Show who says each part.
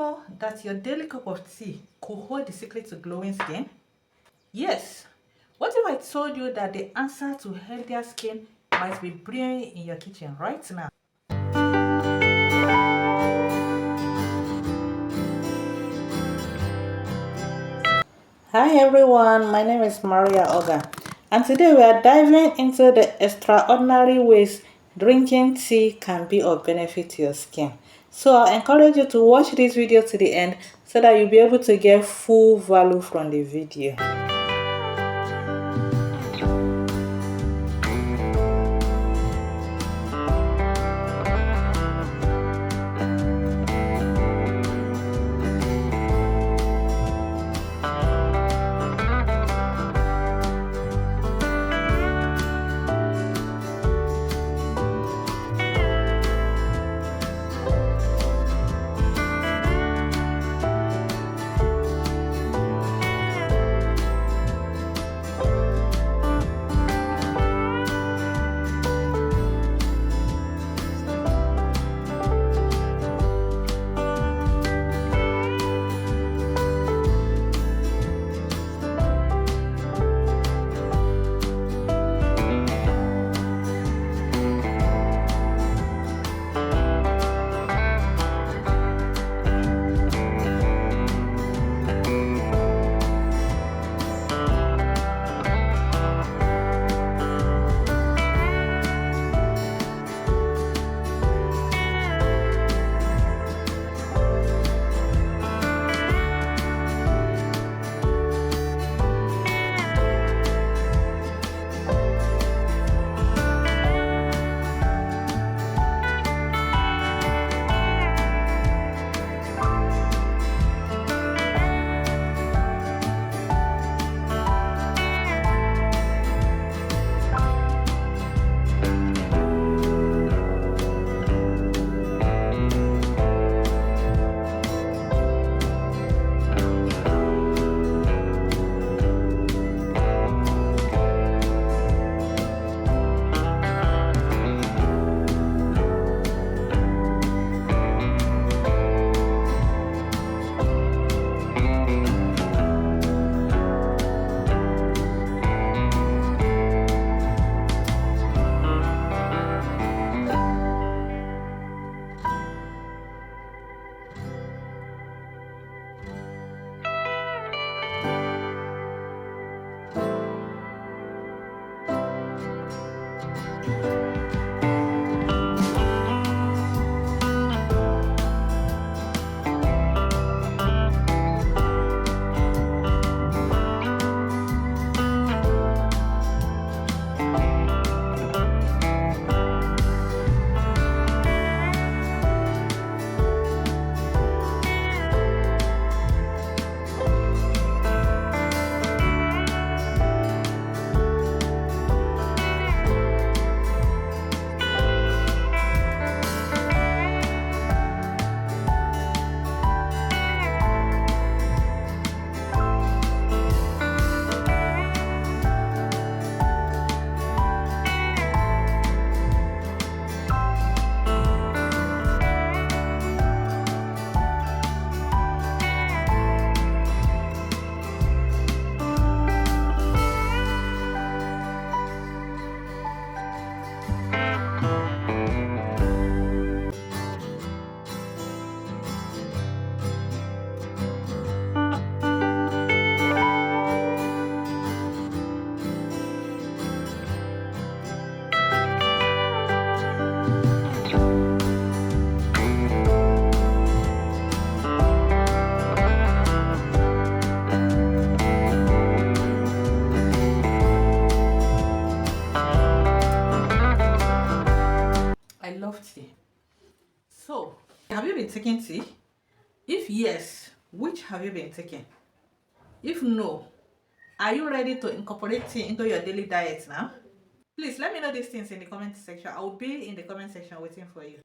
Speaker 1: know that your daily cup of tea could hold the secret to glowing skin? Yes. What if I told you that the answer to healthier skin might be brewing in your kitchen right now? Hi everyone, my name is Maria Oga, and today we are diving into the extraordinary ways drinking tea can be of benefit to your skin. So I encourage you to watch this video to the end so that you'll be able to get full value from the video. I love tea. So, have you been taking tea? If yes, which have you been taking? If no, are you ready to incorporate tea into your daily diet now? Please let me know these things in the comment section. I will be in the comment section waiting for you.